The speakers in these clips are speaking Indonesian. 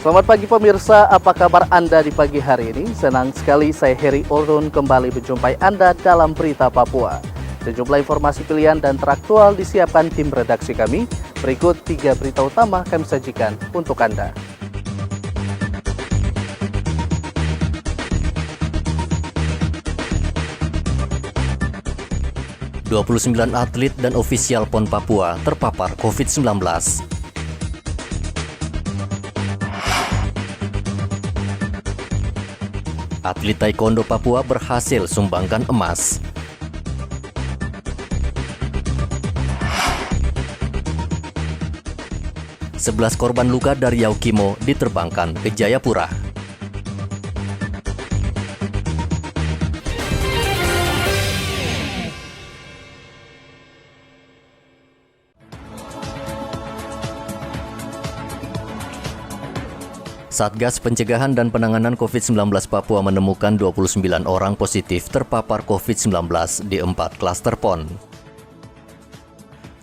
Selamat pagi pemirsa, apa kabar Anda di pagi hari ini? Senang sekali saya Heri Orun kembali menjumpai Anda dalam Berita Papua. Sejumlah informasi pilihan dan teraktual disiapkan tim redaksi kami. Berikut 3 berita utama kami sajikan untuk Anda. ...29 atlet dan ofisial PON Papua terpapar COVID-19. Atlet Taekwondo Papua berhasil sumbangkan emas. Sebelas korban luka dari Yaukimo diterbangkan ke Jayapura. Satgas Pencegahan dan Penanganan COVID-19 Papua menemukan 29 orang positif terpapar COVID-19 di 4 klaster PON.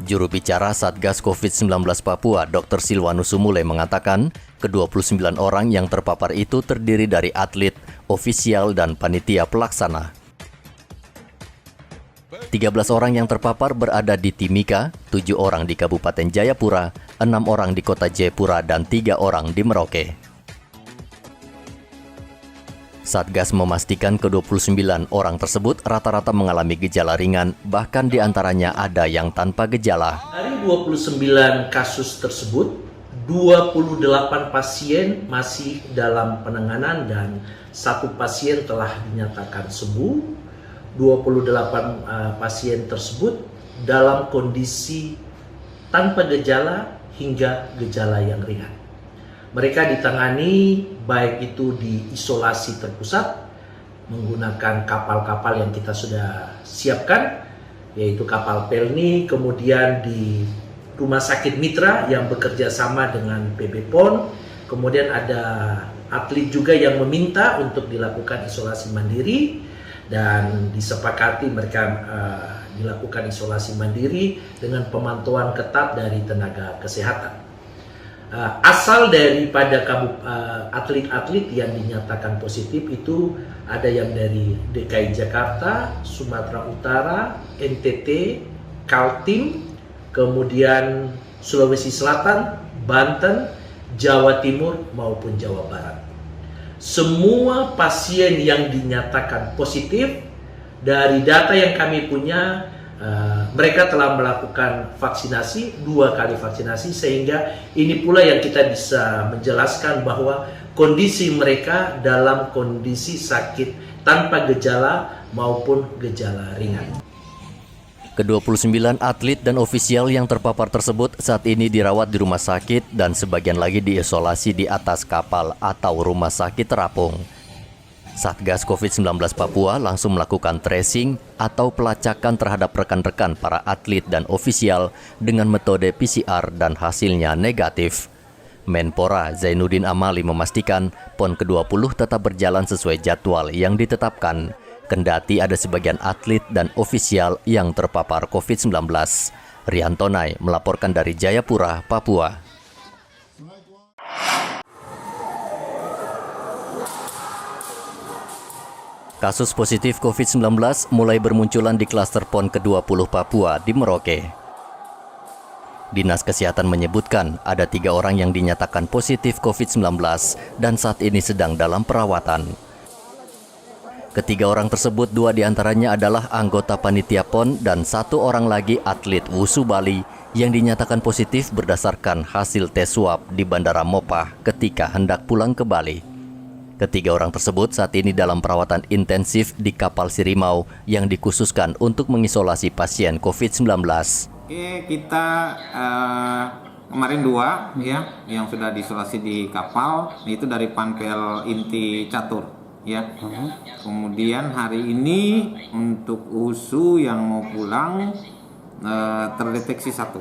Juru bicara Satgas COVID-19 Papua, Dr. Silwanus Sumule mengatakan, ke-29 orang yang terpapar itu terdiri dari atlet, ofisial, dan panitia pelaksana. 13 orang yang terpapar berada di Timika, 7 orang di Kabupaten Jayapura, 6 orang di Kota Jayapura, dan 3 orang di Merauke. Satgas memastikan ke-29 orang tersebut rata-rata mengalami gejala ringan, bahkan diantaranya ada yang tanpa gejala. Dari 29 kasus tersebut, 28 pasien masih dalam penanganan dan 1 pasien telah dinyatakan sembuh. 28 pasien tersebut dalam kondisi tanpa gejala hingga gejala yang ringan. Mereka ditangani baik itu di isolasi terpusat menggunakan kapal-kapal yang kita sudah siapkan, yaitu kapal Pelni, kemudian di Rumah Sakit Mitra yang bekerja sama dengan PB PON, kemudian ada atlet juga yang meminta untuk dilakukan isolasi mandiri dan disepakati mereka dilakukan isolasi mandiri dengan pemantauan ketat dari tenaga kesehatan. Asal daripada atlet-atlet yang dinyatakan positif itu ada yang dari DKI Jakarta, Sumatera Utara, NTT, Kaltim, kemudian Sulawesi Selatan, Banten, Jawa Timur maupun Jawa Barat. Semua pasien yang dinyatakan positif dari data yang kami punya, mereka telah melakukan vaksinasi, 2 kali vaksinasi, sehingga ini pula yang kita bisa menjelaskan bahwa kondisi mereka dalam kondisi sakit tanpa gejala maupun gejala ringan. Ke-29 atlet dan ofisial yang terpapar tersebut saat ini dirawat di rumah sakit dan sebagian lagi diisolasi di atas kapal atau rumah sakit terapung. Satgas COVID-19 Papua langsung melakukan tracing atau pelacakan terhadap rekan-rekan para atlet dan ofisial dengan metode PCR dan hasilnya negatif. Menpora Zainuddin Amali memastikan PON ke-20 tetap berjalan sesuai jadwal yang ditetapkan, kendati ada sebagian atlet dan ofisial yang terpapar COVID-19. Riantonai melaporkan dari Jayapura, Papua. Kasus positif COVID-19 mulai bermunculan di klaster PON ke-20 Papua di Merauke. Dinas Kesehatan menyebutkan ada 3 orang yang dinyatakan positif COVID-19 dan saat ini sedang dalam perawatan. Ketiga orang tersebut, 2 diantaranya adalah anggota panitia PON dan 1 orang lagi atlet Wusu Bali yang dinyatakan positif berdasarkan hasil tes swab di Bandara Mopah ketika hendak pulang ke Bali. Ketiga orang tersebut saat ini dalam perawatan intensif di kapal Sirimau yang dikhususkan untuk mengisolasi pasien COVID-19. Oke, kita kemarin 2 ya yang sudah diisolasi di kapal, itu dari Panpel Inti Catur ya. Kemudian hari ini untuk USU yang mau pulang terdeteksi 1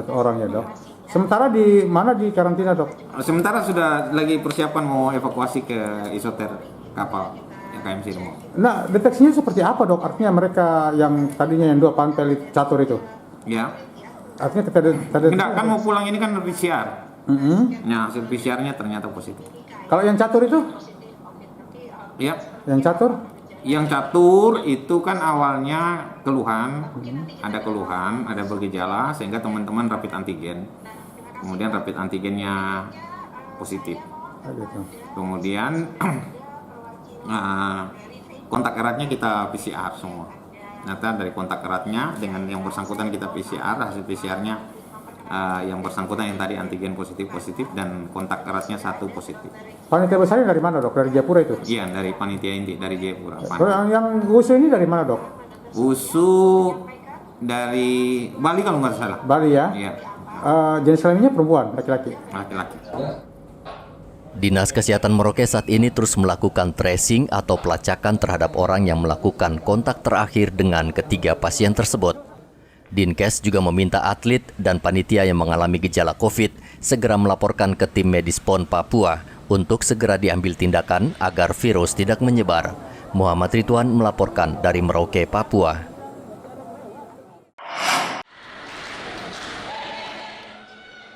orang ya, Dok. Sementara di mana di karantina, Dok? Sementara sudah lagi persiapan mau evakuasi ke isoter kapal yang KM Sirimau. Nah, deteksinya seperti apa, Dok? Artinya mereka yang tadinya yang 2 Panpel Catur itu? Ya. Artinya kita Enggak, kan mau pulang ini kan PCR. Nah, hasil PCR-nya ternyata positif. Kalau yang catur itu? Ya, Yang catur? yang catur itu kan awalnya keluhan, ada bergejala sehingga teman-teman rapid antigen. Kemudian rapid antigennya positif. Gitu. Kemudian kontak eratnya kita PCR semua. Ternyata dari kontak eratnya dengan yang bersangkutan kita PCR, hasil PCR-nya yang bersangkutan yang tadi antigen positif dan kontak eratnya 1 positif. Panitia besarnya dari mana dok? Dari Jayapura itu? Iya, dari panitia inti dari Jayapura. Yang usu ini dari mana dok? Usu dari Bali kalau nggak salah. Bali ya? Iya, Jenis kelaminnya perempuan, laki-laki? laki-laki. Dinas Kesehatan Merauke saat ini terus melakukan tracing atau pelacakan terhadap orang yang melakukan kontak terakhir dengan ketiga pasien tersebut. Dinkes juga meminta atlet dan panitia yang mengalami gejala COVID segera melaporkan ke tim medis PON Papua untuk segera diambil tindakan agar virus tidak menyebar. Muhammad Ridwan melaporkan dari Merauke, Papua.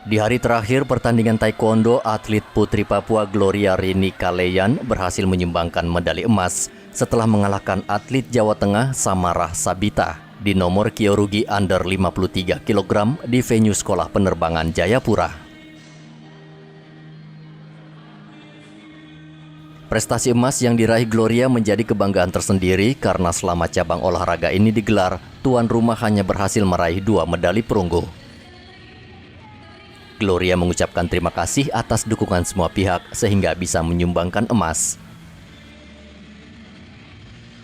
Di hari terakhir pertandingan taekwondo, atlet putri Papua Gloria Rini Kaleyan berhasil menyumbangkan medali emas setelah mengalahkan atlet Jawa Tengah Samarah Sabita di nomor kyorugi under 53 kg di venue Sekolah Penerbangan Jayapura. Prestasi emas yang diraih Gloria menjadi kebanggaan tersendiri karena selama cabang olahraga ini digelar, tuan rumah hanya berhasil meraih 2 medali perunggu. Gloria mengucapkan terima kasih atas dukungan semua pihak sehingga bisa menyumbangkan emas.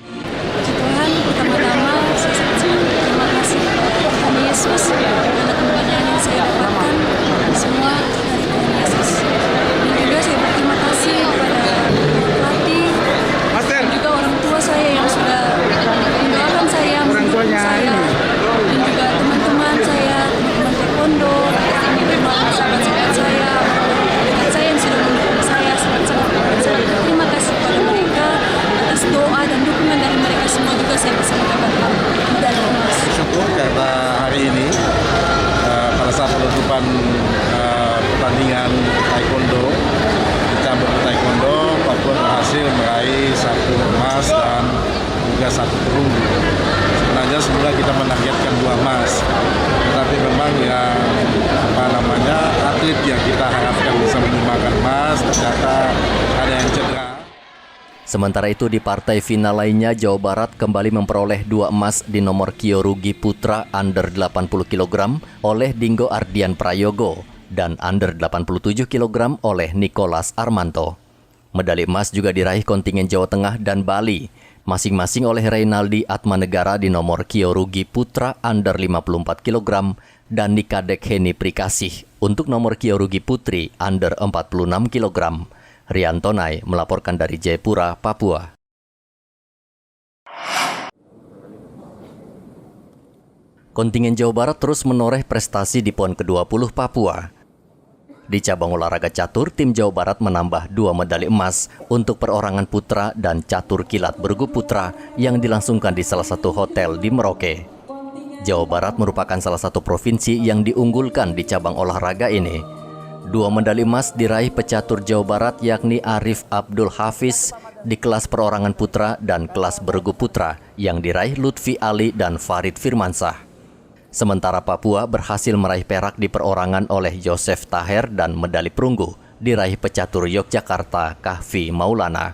Tuhan, pertama-tama saya sangat terima kasih kepada Tuhan Yesus karena kemuliaan yang saya dapatkan semua dari Tuhan Yesus. Dan juga saya berterima kasih kepada pelatih dan juga orang tua saya yang sudah mendoakan saya, mendukung saya, dan juga teman-teman saya, teman-teman taekwondo, sahabat-sahabat saya, dekat saya yang sudah mendukung saya, sahabat-sahabat saya. Terima kasih kepada mereka atas doa dan dukungan dari mereka semua, juga saya bisa mendapatkan medali emas. Syukur karena hari ini pada saat penutupan pertandingan taekwondo di cabang taekwondo, Papua berhasil meraih 1 emas dan juga 1 perunggu. Sebenarnya semula kita menargetkan 2 emas, tetapi memang yang atlet yang kita harapkan bisa menyumbangkan emas ternyata ada yang cedera. Sementara itu di partai final lainnya, Jawa Barat kembali memperoleh 2 emas di nomor kyorugi putra under 80 kg oleh Dinggo Ardian Prayogo dan under 87 kg oleh Nicholas Armanto. Medali emas juga diraih kontingen Jawa Tengah dan Bali, masing-masing oleh Reynaldi Atmanegara di nomor kyorugi putra under 54 kg dan Nikadek Heni Prikasih untuk nomor kyorugi putri under 46 kg. Rian Tonai melaporkan dari Jayapura, Papua. Kontingen Jawa Barat terus menoreh prestasi di PON ke-20 Papua. Di cabang olahraga catur, tim Jawa Barat menambah 2 medali emas untuk perorangan putra dan catur kilat bergu putra yang dilangsungkan di salah satu hotel di Merauke. Jawa Barat merupakan salah satu provinsi yang diunggulkan di cabang olahraga ini. 2 medali emas diraih pecatur Jawa Barat yakni Arif Abdul Hafiz di kelas perorangan putra dan kelas bergu putra yang diraih Lutfi Ali dan Farid Firmansah. Sementara Papua berhasil meraih perak di perorangan oleh Yosef Taher dan medali perunggu diraih pecatur Yogyakarta Kahfi Maulana.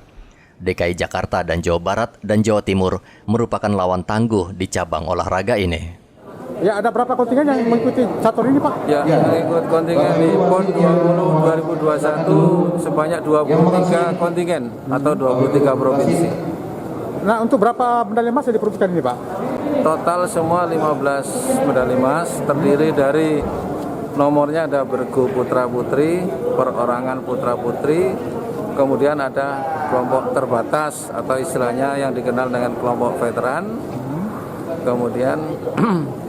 DKI Jakarta dan Jawa Barat dan Jawa Timur merupakan lawan tangguh di cabang olahraga ini. Ya, ada berapa kontingen yang mengikuti catur ini, Pak? Ya, mengikut kontingen di PON 2021 sebanyak 23 kontingen atau 23 provinsi. Nah, untuk berapa medali emas yang diperuntukkan ini, Pak? Total semua 15 medali emas, terdiri dari nomornya ada bergu putra-putri, perorangan putra-putri, kemudian ada kelompok terbatas atau istilahnya yang dikenal dengan kelompok veteran, kemudian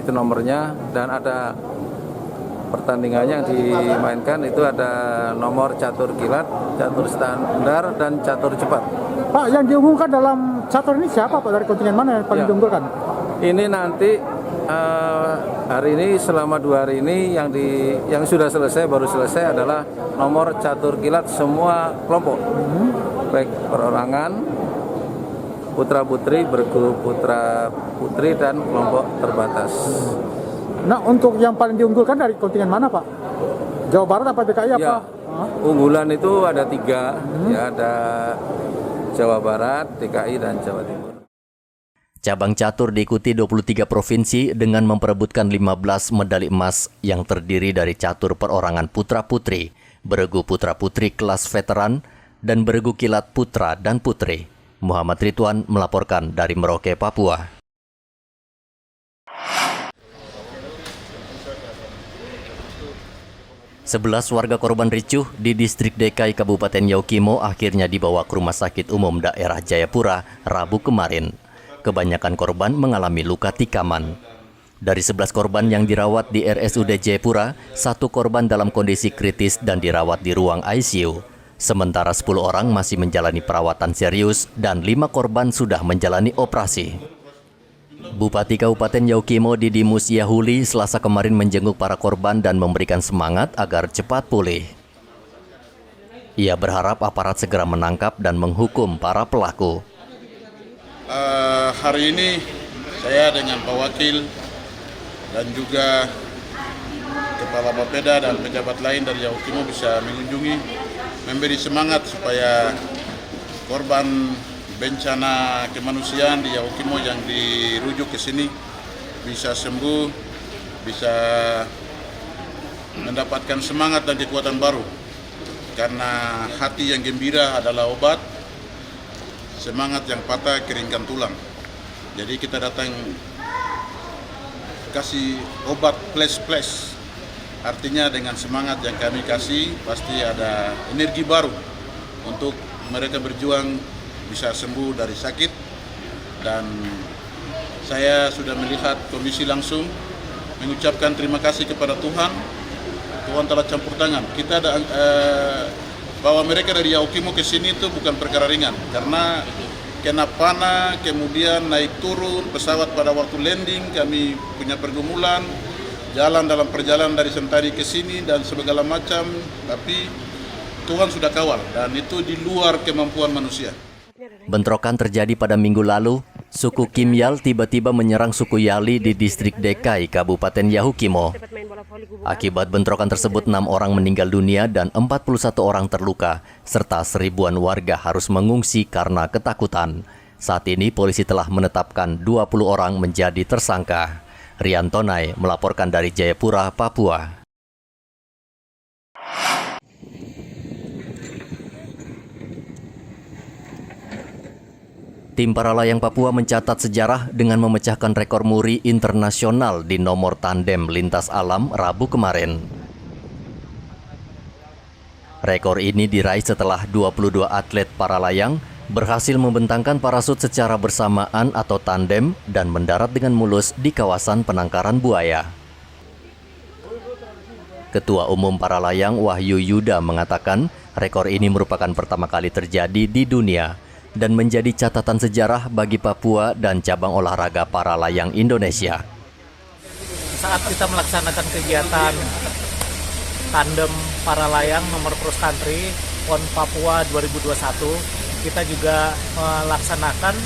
itu nomornya, dan ada pertandingannya yang dimainkan itu ada nomor catur kilat, catur standar, dan catur cepat. Pak, yang diunggulkan dalam catur ini siapa, Pak? Dari kontingen mana yang paling diunggulkan? Ini nanti hari ini selama 2 hari ini yang sudah selesai baru selesai adalah nomor catur kilat semua kelompok, baik perorangan, putra putri, bergu putra putri dan kelompok terbatas. Nah, untuk yang paling diunggulkan dari kontingen mana, Pak? Jawa Barat apa DKI apa? Ya, unggulan itu ada 3, ya, ada Jawa Barat, DKI dan Jawa Timur. Cabang catur diikuti 23 provinsi dengan memperebutkan 15 medali emas yang terdiri dari catur perorangan putra-putri, beregu putra-putri kelas veteran, dan beregu kilat putra dan putri. Muhammad Ridwan melaporkan dari Merauke, Papua. Sebelas warga korban ricuh di distrik DKI Kabupaten Yaukimo akhirnya dibawa ke Rumah Sakit Umum Daerah Jayapura Rabu kemarin. Kebanyakan korban mengalami luka tikaman. Dari 11 korban yang dirawat di RSUD Jayapura, 1 korban dalam kondisi kritis dan dirawat di ruang ICU. Sementara 10 orang masih menjalani perawatan serius dan 5 korban sudah menjalani operasi. Bupati Kabupaten Yaukimo Didimus Yahuli Selasa kemarin menjenguk para korban dan memberikan semangat agar cepat pulih. Ia berharap aparat segera menangkap dan menghukum para pelaku. Hari ini saya dengan Pak Wakil dan juga Kepala Bapeda dan pejabat lain dari Yaukimo bisa mengunjungi, memberi semangat supaya korban bencana kemanusiaan di Yaukimo yang dirujuk ke sini bisa sembuh, bisa mendapatkan semangat dan kekuatan baru. Karena hati yang gembira adalah obat, semangat yang patah keringkan tulang. Jadi kita datang kasih obat plus. Artinya dengan semangat yang kami kasih pasti ada energi baru untuk mereka berjuang bisa sembuh dari sakit. Dan saya sudah melihat kondisi langsung, mengucapkan terima kasih kepada Tuhan. Tuhan telah campur tangan. Kita ada bahwa mereka dari Yaukimo ke sini itu bukan perkara ringan, karena kena panah, kemudian naik turun pesawat pada waktu landing, kami punya pergumulan, jalan dalam perjalanan dari Sentani ke sini dan segala macam, tapi Tuhan sudah kawal dan itu di luar kemampuan manusia. Bentrokan terjadi pada minggu lalu. Suku Kimyal tiba-tiba menyerang suku Yali di distrik DKI Kabupaten Yaukimo. Akibat bentrokan tersebut 6 orang meninggal dunia dan 41 orang terluka, serta 1000-an warga harus mengungsi karena ketakutan. Saat ini polisi telah menetapkan 20 orang menjadi tersangka. Rian Tonai melaporkan dari Jayapura, Papua. Tim para layang Papua mencatat sejarah dengan memecahkan rekor muri internasional di nomor tandem lintas alam Rabu kemarin. Rekor ini diraih setelah 22 atlet para layang berhasil membentangkan parasut secara bersamaan atau tandem dan mendarat dengan mulus di kawasan penangkaran buaya. Ketua Umum para layang Wahyu Yuda mengatakan rekor ini merupakan pertama kali terjadi di dunia dan menjadi catatan sejarah bagi Papua dan cabang olahraga para layang Indonesia. Saat kita melaksanakan kegiatan tandem para layang nomor cross country PON Papua 2021, kita juga melaksanakan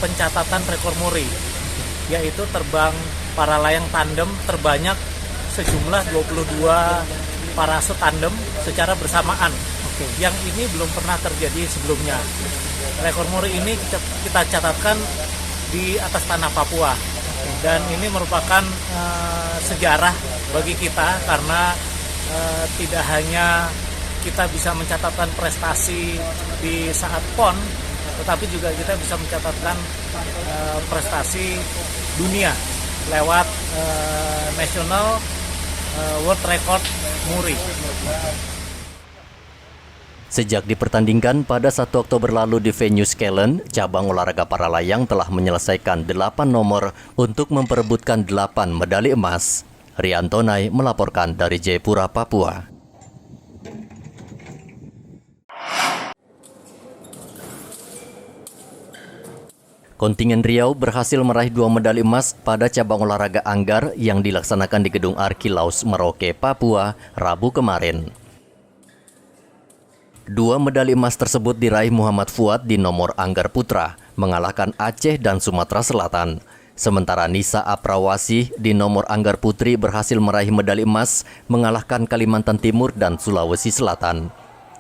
pencatatan rekor muri, yaitu terbang para layang tandem terbanyak sejumlah 22 parasut tandem secara bersamaan. Yang ini belum pernah terjadi sebelumnya. Rekor muri ini kita catatkan di atas tanah Papua, dan ini merupakan sejarah bagi kita karena tidak hanya kita bisa mencatatkan prestasi di saat PON, tetapi juga kita bisa mencatatkan prestasi dunia lewat National World Record Muri. Sejak dipertandingkan pada 1 Oktober lalu di venue Skelen, cabang olahraga para layang telah menyelesaikan 8 nomor untuk memperebutkan 8 medali emas. Rian Tonai melaporkan dari Jayapura, Papua. Kontingen Riau berhasil meraih 2 medali emas pada cabang olahraga anggar yang dilaksanakan di Gedung Arkilaus Merauke, Papua, Rabu kemarin. 2 medali emas tersebut diraih Muhammad Fuad di nomor anggar putra, mengalahkan Aceh dan Sumatera Selatan. Sementara Nisa Aprawasih di nomor anggar putri berhasil meraih medali emas, mengalahkan Kalimantan Timur dan Sulawesi Selatan.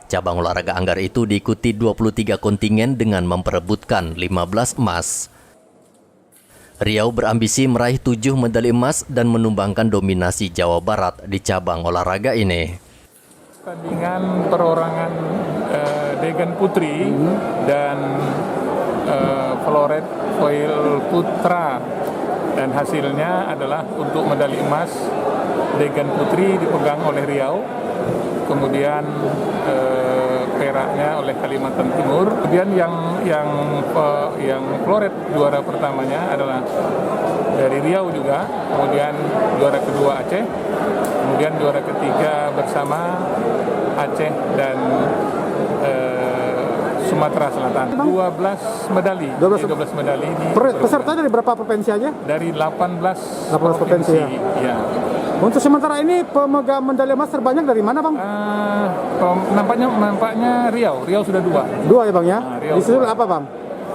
Cabang olahraga anggar itu diikuti 23 kontingen dengan memperebutkan 15 emas. Riau berambisi meraih 7 medali emas dan menumbangkan dominasi Jawa Barat di cabang olahraga ini. Pertandingan perorangan Degan Putri dan Floret Foil Putra, dan hasilnya adalah untuk medali emas Degan Putri dipegang oleh Riau, kemudian peraknya oleh Kalimantan Timur, kemudian yang Floret juara pertamanya adalah dari Riau juga, kemudian juara kedua Aceh, kemudian juara ketiga bersama Aceh dan Sumatera Selatan. 12 medali. 12 medali. Peserta dari berapa provinsi aja? Dari 18 provinsi. Ya. Untuk sementara ini pemegang medali emas terbanyak dari mana, Bang? Nampaknya Riau. Riau sudah 2. 2 ya, Bang ya? Disusul Riau apa, Bang?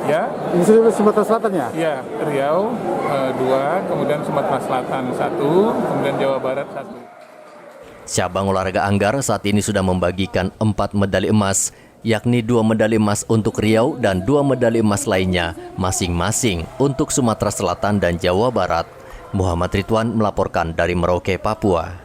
Ya. Disusul Sumatera Selatan ya? Ya, Riau 2, kemudian Sumatera Selatan 1, kemudian Jawa Barat 1. Cabang olahraga anggar saat ini sudah membagikan 4 medali emas, yakni 2 medali emas untuk Riau dan 2 medali emas lainnya masing-masing untuk Sumatera Selatan dan Jawa Barat. Muhammad Ridwan melaporkan dari Merauke, Papua.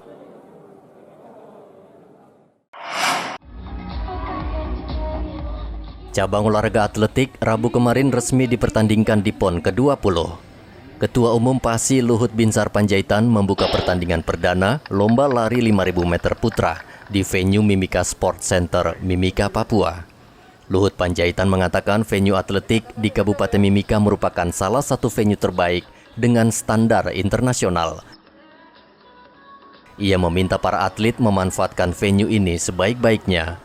Cabang olahraga atletik Rabu kemarin resmi dipertandingkan di PON ke-20. Ketua Umum PASI Luhut Binsar Panjaitan membuka pertandingan perdana lomba lari 5.000 meter putra di venue Mimika Sport Center, Mimika, Papua. Luhut Panjaitan mengatakan venue atletik di Kabupaten Mimika merupakan salah satu venue terbaik dengan standar internasional. Ia meminta para atlet memanfaatkan venue ini sebaik-baiknya.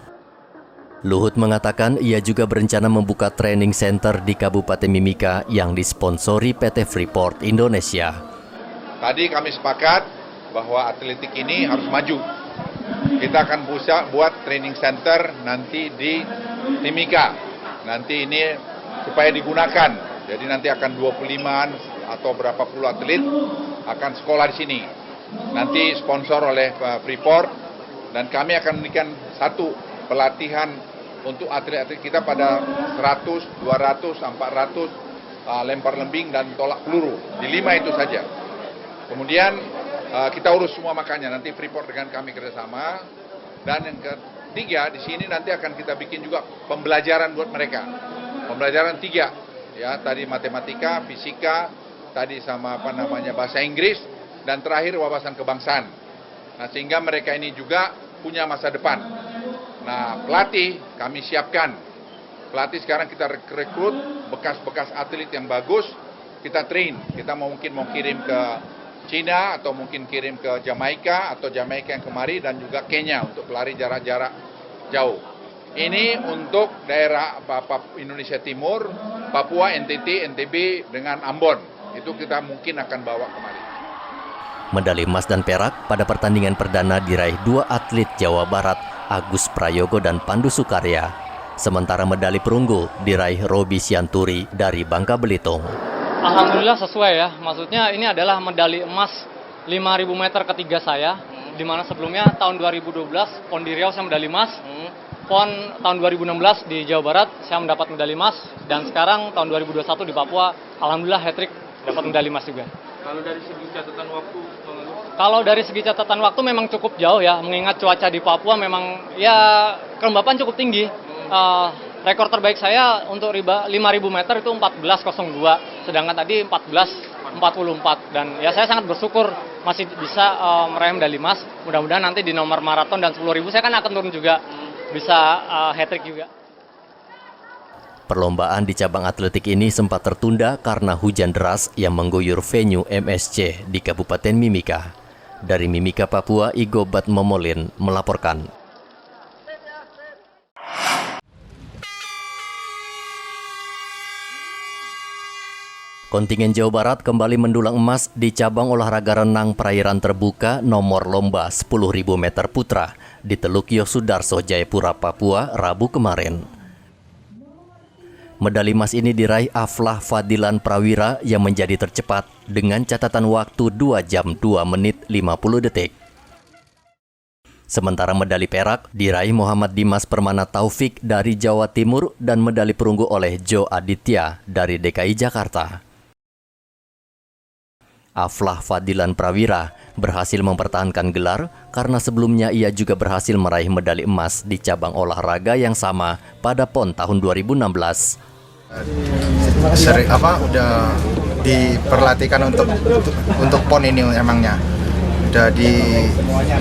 Luhut mengatakan ia juga berencana membuka training center di Kabupaten Mimika yang disponsori PT Freeport Indonesia. Tadi kami sepakat bahwa atletik ini harus maju. Kita akan buat training center nanti di Mimika. Nanti ini supaya digunakan. Jadi nanti akan 25-an atau berapa puluh atlet akan sekolah di sini. Nanti sponsor oleh Freeport, dan kami akan memberikan satu pelatihan untuk atlet-atlet kita pada 100, 200, 400 lempar lembing dan tolak peluru. Di 5 itu saja. Kemudian kita urus semua makanya, nanti Freeport dengan kami kerjasama. Dan yang ketiga, di sini nanti akan kita bikin juga pembelajaran buat mereka. Pembelajaran 3, ya, tadi matematika, fisika, tadi sama bahasa Inggris, dan terakhir wawasan kebangsaan. Nah, sehingga mereka ini juga punya masa depan. Nah, pelatih kami siapkan. Pelatih sekarang kita rekrut bekas-bekas atlet yang bagus, kita train. Kita mungkin mau kirim ke Cina atau mungkin kirim ke Jamaika atau Jamaika yang kemari, dan juga Kenya untuk pelari jarak-jarak jauh. Ini untuk daerah Indonesia Timur, Papua, NTT, NTB dengan Ambon. Itu kita mungkin akan bawa kemari. Medali emas dan perak pada pertandingan perdana diraih 2 atlet Jawa Barat, Agus Prayogo dan Pandu Sukarya. Sementara medali perunggu diraih Robi Sianturi dari Bangka Belitung. Alhamdulillah sesuai ya, maksudnya ini adalah medali emas 5.000 meter ketiga saya, di mana sebelumnya tahun 2012 PON di Riau saya medali emas, PON tahun 2016 di Jawa Barat saya mendapat medali emas, dan sekarang tahun 2021 di Papua, alhamdulillah hat-trick dapat medali emas juga. Kalau dari segi catatan waktu? Kalau dari segi catatan waktu memang cukup jauh ya, mengingat cuaca di Papua memang ya kelembapan cukup tinggi. Rekor terbaik saya untuk 5.000 meter itu 14.02, sedangkan tadi 14.44, dan ya saya sangat bersyukur masih bisa meraih medali emas. Mudah-mudahan nanti di nomor maraton dan 10.000 saya kan akan turun juga, bisa hat-trick juga. Perlombaan di cabang atletik ini sempat tertunda karena hujan deras yang mengguyur venue MSC di Kabupaten Mimika. Dari Mimika, Papua, Igobat Momolin melaporkan. Kontingen Jawa Barat kembali mendulang emas di cabang olahraga renang perairan terbuka nomor lomba 10.000 meter putra di Teluk Yosudarso, Jayapura, Papua, Rabu kemarin. Medali emas ini diraih Aflah Fadilan Prawira yang menjadi tercepat dengan catatan waktu 2 jam 2 menit 50 detik. Sementara medali perak diraih Muhammad Dimas Permana Taufik dari Jawa Timur dan medali perunggu oleh Joe Aditya dari DKI Jakarta. Aflah Fadilan Prawira berhasil mempertahankan gelar karena sebelumnya ia juga berhasil meraih medali emas di cabang olahraga yang sama pada PON tahun 2016. Udah diperlatihkan untuk PON ini emangnya. Udah di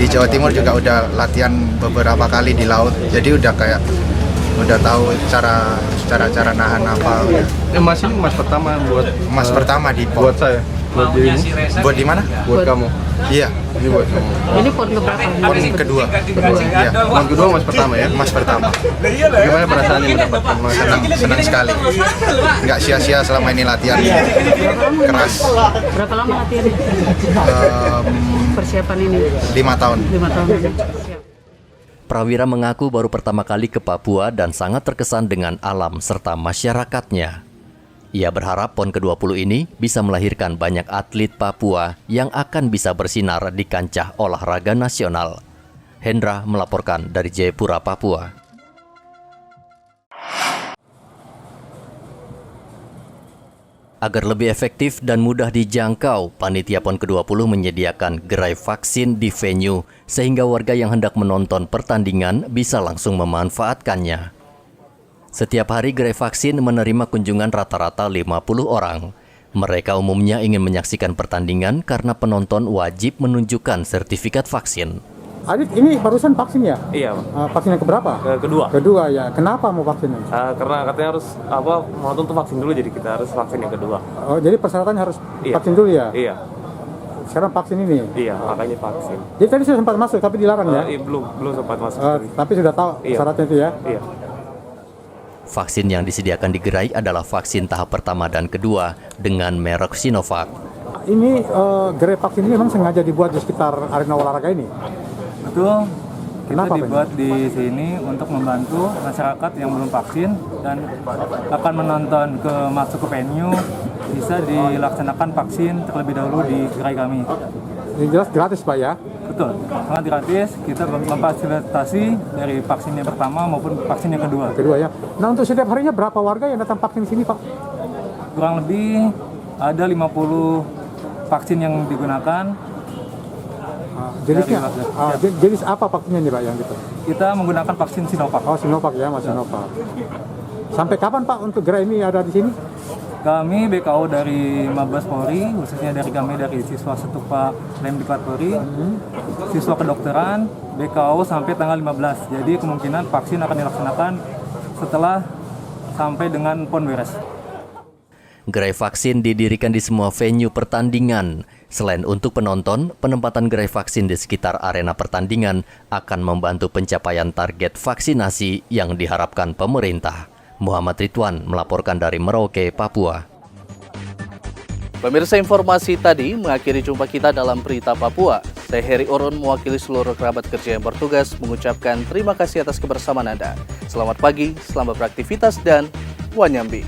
Jawa Timur juga udah latihan beberapa kali di laut. Jadi udah tahu cara nahan apa. Emas ini emas pertama pertama di PON. Buat saya. Buat di mana? Buat kamu. Iya. Ini buat kamu. Ini PON keberapa? PON kedua. Iya. PON kedua emas pertama ya? Emas pertama. Bagaimana perasaannya mendapatkan emas? Senang sekali. Nggak sia-sia selama ini latihan keras. Berapa lama latihannya? Persiapan ini? 5 tahun. 5 tahun. Prawira mengaku baru pertama kali ke Papua dan sangat terkesan dengan alam serta masyarakatnya. Ia berharap PON ke-20 ini bisa melahirkan banyak atlet Papua yang akan bisa bersinar di kancah olahraga nasional. Hendra melaporkan dari Jayapura, Papua. Agar lebih efektif dan mudah dijangkau, panitia PON ke-20 menyediakan gerai vaksin di venue sehingga warga yang hendak menonton pertandingan bisa langsung memanfaatkannya. Setiap hari gerai vaksin menerima kunjungan rata-rata 50 orang. Mereka umumnya ingin menyaksikan pertandingan karena penonton wajib menunjukkan sertifikat vaksin. Adit, ini barusan vaksin ya? Iya, Pak. Vaksin yang keberapa? Kedua. Kedua ya. Kenapa mau vaksin? Karena katanya harus menonton tuh vaksin dulu, jadi kita harus vaksin yang kedua. Oh, jadi persyaratannya harus Iya. vaksin dulu ya? Iya. Sekarang vaksin ini? Iya, makanya vaksin. Jadi tadi sudah sempat masuk tapi dilarang ya? Belum sempat masuk. Tapi sudah tahu syaratnya itu ya? Iya. Vaksin yang disediakan di gerai adalah vaksin tahap pertama dan kedua dengan merek Sinovac. Ini gerai vaksin ini memang sengaja dibuat di sekitar arena olahraga ini? Betul. Kenapa, Kita dibuat di sini untuk membantu masyarakat yang belum vaksin dan akan menonton masuk ke venue bisa dilaksanakan vaksin terlebih dahulu di gerai kami. Ini jelas gratis Pak ya? Betul, sangat gratis. Kita memfasilitasi dari vaksin yang pertama maupun vaksin yang kedua. Kedua ya. Nah untuk setiap harinya berapa warga yang datang vaksin di sini Pak? Kurang lebih ada 50 vaksin yang digunakan. Jenis apa vaksinnya nih Pak yang gitu? Kita menggunakan vaksin Sinovac. Oh Sinovac ya, Mas Sinovac. Sampai kapan Pak untuk gerai ini ada di sini? Kami BKO dari Mabes Polri, khususnya dari siswa Setupa Lemdiklat Polri, siswa kedokteran, BKO sampai tanggal 15. Jadi kemungkinan vaksin akan dilaksanakan setelah sampai dengan PON beres. Gerai vaksin didirikan di semua venue pertandingan. Selain untuk penonton, penempatan gerai vaksin di sekitar arena pertandingan akan membantu pencapaian target vaksinasi yang diharapkan pemerintah. Muhammad Ridwan melaporkan dari Merauke, Papua. Pemirsa, informasi tadi mengakhiri jumpa kita dalam Berita Papua. Saya Heri Orun mewakili seluruh kerabat kerja yang bertugas mengucapkan terima kasih atas kebersamaan Anda. Selamat pagi, selamat beraktivitas, dan wanyambi.